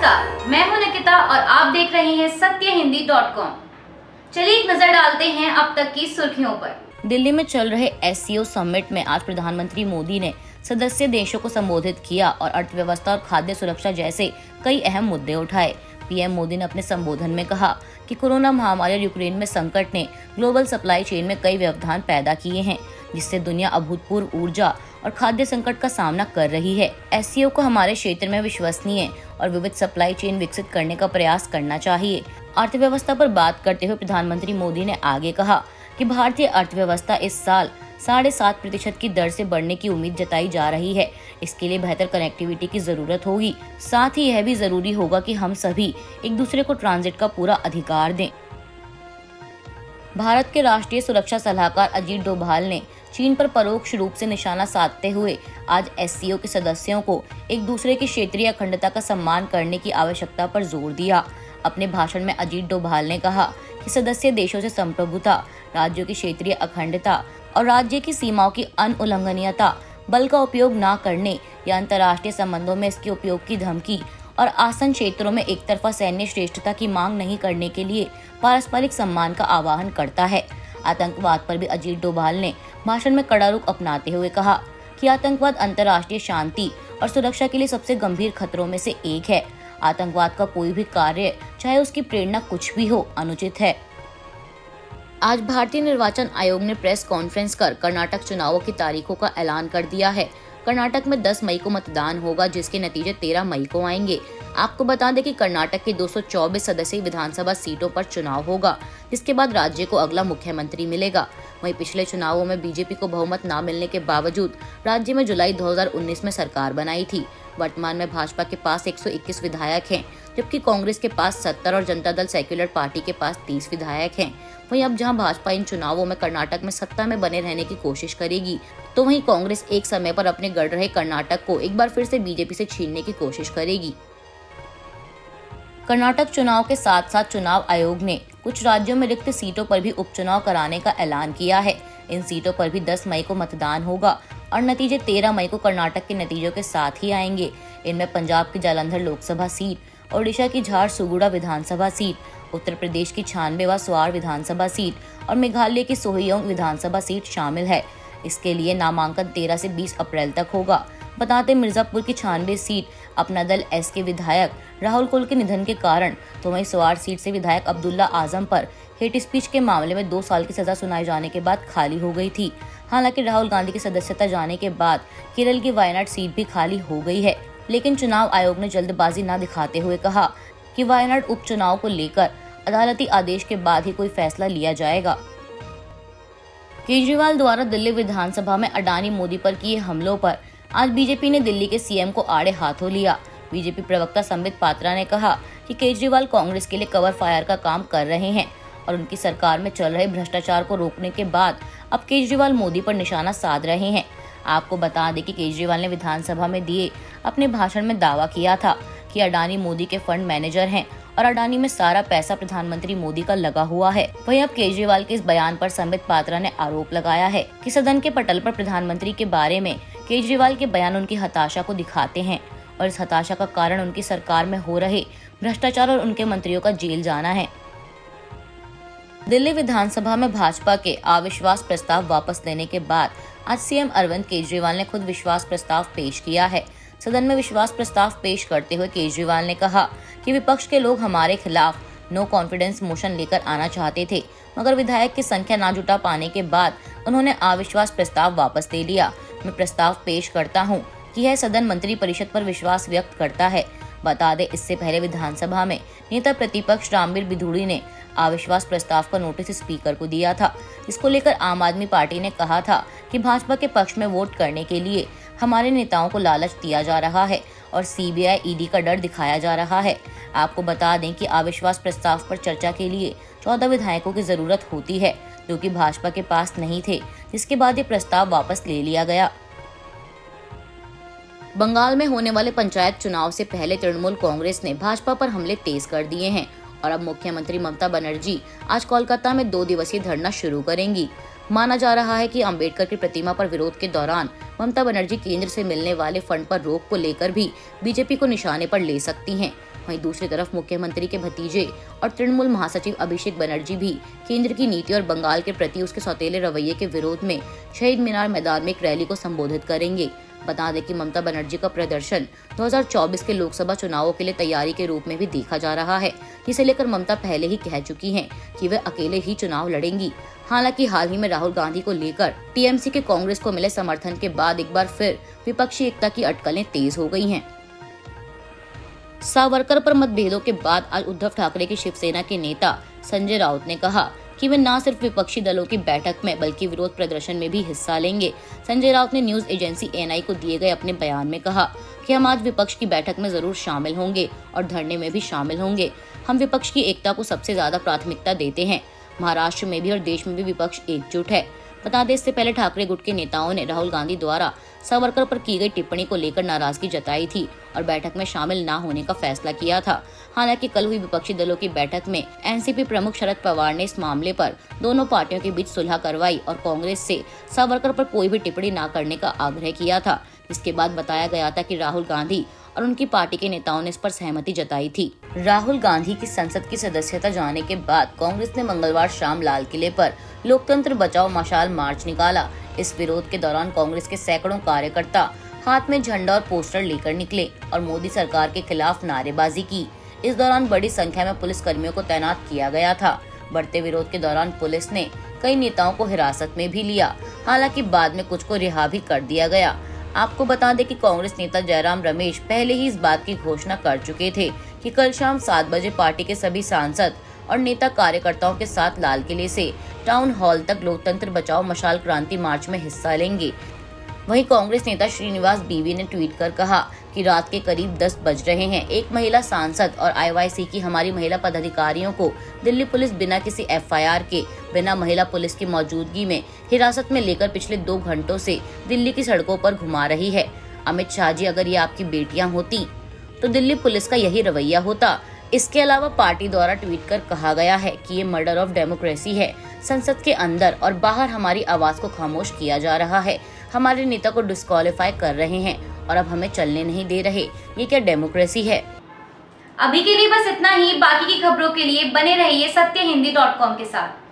नमस्कार, मैं हूं निकिता और आप देख रहे हैं सत्यहिंदी.com। चलिए एक नजर डालते हैं अब तक की सुर्खियों पर। दिल्ली में चल रहे एससीओ समिट में आज प्रधानमंत्री मोदी ने सदस्य देशों को संबोधित किया और अर्थव्यवस्था और खाद्य सुरक्षा जैसे कई अहम मुद्दे उठाए। पीएम मोदी ने अपने संबोधन में कहा कि कोरोना महामारी और यूक्रेन में संकट ने ग्लोबल सप्लाई चेन में कई व्यवधान पैदा किए हैं, जिससे दुनिया अभूतपूर्व ऊर्जा और खाद्य संकट का सामना कर रही है। एससीओ को हमारे क्षेत्र में विश्वसनीय और विविध सप्लाई चेन विकसित करने का प्रयास करना चाहिए। अर्थव्यवस्था पर बात करते हुए प्रधानमंत्री मोदी ने आगे कहा कि भारतीय अर्थव्यवस्था इस साल 7.5% की दर से बढ़ने की उम्मीद जताई जा रही है। इसके लिए बेहतर कनेक्टिविटी की जरूरत होगी। साथ ही यह भी जरूरी होगा कि हम सभी एक दूसरे को ट्रांजिट का पूरा अधिकार दें। भारत के राष्ट्रीय सुरक्षा सलाहकार अजीत डोभाल ने चीन पर परोक्ष रूप से निशाना साधते हुए आज एससीओ के सदस्यों को एक दूसरे की क्षेत्रीय अखंडता का सम्मान करने की आवश्यकता पर जोर दिया। अपने भाषण में अजीत डोभाल ने कहा कि सदस्य देशों से संप्रभुता, राज्यों की क्षेत्रीय अखंडता और राज्य की सीमाओं की अनुउल्लंघनीयता, बल का उपयोग न करने या अंतर्राष्ट्रीय संबंधों में इसके उपयोग की धमकी और आसन क्षेत्रों में एक तरफा सैन्य श्रेष्ठता की मांग नहीं करने के लिए पारस्परिक सम्मान का आह्वान करता है। आतंकवाद पर भी अजीत डोभाल ने भाषण में कड़ा रुख अपनाते हुए कहा कि आतंकवाद अंतर्राष्ट्रीय शांति और सुरक्षा के लिए सबसे गंभीर खतरों में से एक है। आतंकवाद का कोई भी कार्य, चाहे उसकी प्रेरणा कुछ भी हो, अनुचित है। आज भारतीय निर्वाचन आयोग ने प्रेस कॉन्फ्रेंस कर कर्नाटक चुनावों की तारीखों का ऐलान कर दिया है। कर्नाटक में 10 मई को मतदान होगा, जिसके नतीजे 13 मई को आएंगे। आपको बता दें कि कर्नाटक की 224 सदस्यीय विधानसभा सीटों पर चुनाव होगा, जिसके बाद राज्य को अगला मुख्यमंत्री मिलेगा। वहीं पिछले चुनावों में बीजेपी को बहुमत न मिलने के बावजूद राज्य में जुलाई 2019 में सरकार बनाई थी। वर्तमान में भाजपा के पास 121 विधायक हैं, जबकि कांग्रेस के पास 70 और जनता दल सेक्युलर पार्टी के पास 30 विधायक हैं। वहीं अब जहां भाजपा इन चुनावों में कर्नाटक में सत्ता में बने रहने की कोशिश करेगी, तो वहीं कांग्रेस एक समय पर अपने गढ़ रहे कर्नाटक को एक बार फिर से बीजेपी से छीनने की कोशिश करेगी। कर्नाटक चुनाव के साथ साथ चुनाव आयोग ने कुछ राज्यों में रिक्त सीटों पर भी उपचुनाव कराने का ऐलान किया है। इन सीटों पर भी 10 मई को मतदान होगा और नतीजे 13 मई को कर्नाटक के नतीजों के साथ ही आएंगे। इनमें पंजाब की जालंधर लोकसभा सीट, ओडिशा की झारसुगुड़ा विधानसभा सीट, उत्तर प्रदेश की 96वां स्वार विधानसभा सीट और मेघालय की सोहियोंग विधानसभा सीट शामिल है। इसके लिए नामांकन 13 से 20 अप्रैल तक होगा। बताते मिर्जापुर की 96 सीट अपना दल एस के विधायक राहुल कुल के निधन के कारण, तो वहीं स्वार सीट से विधायक अब्दुल्ला आजम पर हेट स्पीच के मामले में 2 साल की सजा सुनाए जाने के बाद खाली हो गई थी। हालांकि राहुल गांधी की सदस्यता जाने के बाद केरल की वायनाड सीट भी खाली हो गई है, लेकिन चुनाव आयोग ने जल्दबाजी न दिखाते हुए कहा कि वायनाड उपचुनाव को लेकर अदालती आदेश के बाद ही कोई फैसला लिया जाएगा। केजरीवाल द्वारा दिल्ली विधानसभा में अडानी मोदी पर किए हमलों पर आज बीजेपी ने दिल्ली के सीएम को आड़े हाथों लिया। बीजेपी प्रवक्ता संबित पात्रा ने कहा कि केजरीवाल कांग्रेस के लिए कवर फायर का काम कर रहे हैं और उनकी सरकार में चल रहे भ्रष्टाचार को रोकने के बाद अब केजरीवाल मोदी पर निशाना साध रहे हैं। आपको बता दें कि केजरीवाल ने विधानसभा में दिए अपने भाषण में दावा किया था कि अडानी मोदी के फंड मैनेजर हैं और अडानी में सारा पैसा प्रधानमंत्री मोदी का लगा हुआ है। वहीं अब केजरीवाल के इस बयान पर संबित पात्रा ने आरोप लगाया है कि सदन के पटल पर प्रधानमंत्री के बारे में केजरीवाल के बयान उनकी हताशा को दिखाते हैं और इस हताशा का कारण उनकी सरकार में हो रहे भ्रष्टाचार और उनके मंत्रियों का जेल जाना है। दिल्ली विधानसभा में भाजपा के अविश्वास प्रस्ताव वापस लेने के बाद आज सीएम अरविंद केजरीवाल ने खुद विश्वास प्रस्ताव पेश किया है। सदन में विश्वास प्रस्ताव पेश करते हुए केजरीवाल ने कहा कि विपक्ष के लोग हमारे खिलाफ नो कॉन्फिडेंस मोशन लेकर आना चाहते थे, मगर विधायक की संख्या ना जुटा पाने के बाद उन्होंने अविश्वास प्रस्ताव वापस ले लिया। मैं प्रस्ताव पेश करता हूं कि यह सदन मंत्री परिषद पर विश्वास व्यक्त करता है। बता दें, इससे पहले विधानसभा में नेता प्रतिपक्ष रामवीर बिधूड़ी ने अविश्वास प्रस्ताव का नोटिस स्पीकर को दिया था, जिसको लेकर आम आदमी पार्टी ने कहा था कि भाजपा के पक्ष में वोट करने के लिए हमारे नेताओं को लालच दिया जा रहा है और सीबीआई ईडी का डर दिखाया जा रहा है। आपको बता दें कि अविश्वास प्रस्ताव पर चर्चा के लिए 14 विधायकों की जरूरत होती है, जो कि भाजपा के पास नहीं थे, जिसके बाद ये प्रस्ताव वापस ले लिया गया। बंगाल में होने वाले पंचायत चुनाव से पहले तृणमूल कांग्रेस ने भाजपा पर हमले तेज कर दिए हैं और अब मुख्यमंत्री ममता बनर्जी आज कोलकाता में 2 दिवसीय धरना शुरू करेंगी। माना जा रहा है कि अंबेडकर की प्रतिमा पर विरोध के दौरान ममता बनर्जी केंद्र से मिलने वाले फंड पर रोक को लेकर भी बीजेपी को निशाने पर ले सकती हैं। वहीं दूसरी तरफ मुख्यमंत्री के भतीजे और तृणमूल महासचिव अभिषेक बनर्जी भी केंद्र की नीति और बंगाल के प्रति उसके सौतेले रवैये के विरोध में शहीद मीनार मैदान में एक रैली को संबोधित करेंगे। बता दें कि ममता बनर्जी का प्रदर्शन 2024 के लोकसभा चुनावों के लिए तैयारी के रूप में भी देखा जा रहा है, जिसे लेकर ममता पहले ही कह चुकी हैं कि वे अकेले ही चुनाव लड़ेंगी। हालांकि हाल ही में राहुल गांधी को लेकर टीएमसी के कांग्रेस को मिले समर्थन के बाद एक बार फिर विपक्षी एकता की अटकलें तेज हो गई हैं। सावरकर पर मतभेदों के बाद आज उद्धव ठाकरे की शिवसेना के नेता संजय राउत ने कहा कि वे न सिर्फ विपक्षी दलों की बैठक में बल्कि विरोध प्रदर्शन में भी हिस्सा लेंगे। संजय राउत ने न्यूज एजेंसी एएनआई को दिए गए अपने बयान में कहा कि हम आज विपक्ष की बैठक में जरूर शामिल होंगे और धरने में भी शामिल होंगे। हम विपक्ष की एकता को सबसे ज्यादा प्राथमिकता देते हैं। महाराष्ट्र में भी और देश में भी विपक्ष एकजुट है। बता दें, इससे पहले ठाकरे गुट के नेताओं ने राहुल गांधी द्वारा सावरकर पर की गई टिप्पणी को लेकर नाराजगी जताई थी और बैठक में शामिल न होने का फैसला किया था। हालांकि कल हुई विपक्षी दलों की बैठक में एनसीपी प्रमुख शरद पवार ने इस मामले पर दोनों पार्टियों के बीच सुलह करवाई और कांग्रेस से सावरकर पर कोई भी टिप्पणी न करने का आग्रह किया था, जिसके बाद बताया गया था कि राहुल गांधी और उनकी पार्टी के नेताओं ने इस पर सहमति जताई थी। राहुल गांधी की संसद की सदस्यता जाने के बाद कांग्रेस ने मंगलवार शाम लाल किले पर लोकतंत्र बचाओ मशाल मार्च निकाला। इस विरोध के दौरान कांग्रेस के सैकड़ों कार्यकर्ता हाथ में झंडा और पोस्टर लेकर निकले और मोदी सरकार के खिलाफ नारेबाजी की। इस दौरान बड़ी संख्या में पुलिस कर्मियों को तैनात किया गया था। बढ़ते विरोध के दौरान पुलिस ने कई नेताओं को हिरासत में भी लिया। हालांकि बाद में कुछ को रिहा भी कर दिया गया। आपको बता दें कि कांग्रेस नेता जयराम रमेश पहले ही इस बात की घोषणा कर चुके थे कि कल शाम 7 बजे पार्टी के सभी सांसद और नेता कार्यकर्ताओं के साथ लाल किले से टाउन हॉल तक लोकतंत्र बचाओ मशाल क्रांति मार्च में हिस्सा लेंगे। वहीं कांग्रेस नेता श्रीनिवास बीवी ने ट्वीट कर कहा कि रात के करीब 10 बज रहे हैं। एक महिला सांसद और आईवाईसी की हमारी महिला पदाधिकारियों को दिल्ली पुलिस बिना किसी एफआईआर के, बिना महिला पुलिस की मौजूदगी में हिरासत में लेकर पिछले 2 घंटों से दिल्ली की सड़कों पर घुमा रही है। अमित शाह जी, अगर ये आपकी बेटियां होती तो दिल्ली पुलिस का यही रवैया होता। इसके अलावा पार्टी द्वारा ट्वीट कर कहा गया है कि ये मर्डर ऑफ डेमोक्रेसी है। संसद के अंदर और बाहर हमारी आवाज को खामोश किया जा रहा है। हमारे नेता को डिस्क्वालीफाई कर रहे हैं और अब हमें चलने नहीं दे रहे। ये क्या डेमोक्रेसी है? अभी के लिए बस इतना ही। बाकी की खबरों के लिए बने रहिए सत्यहिंदी.com के साथ।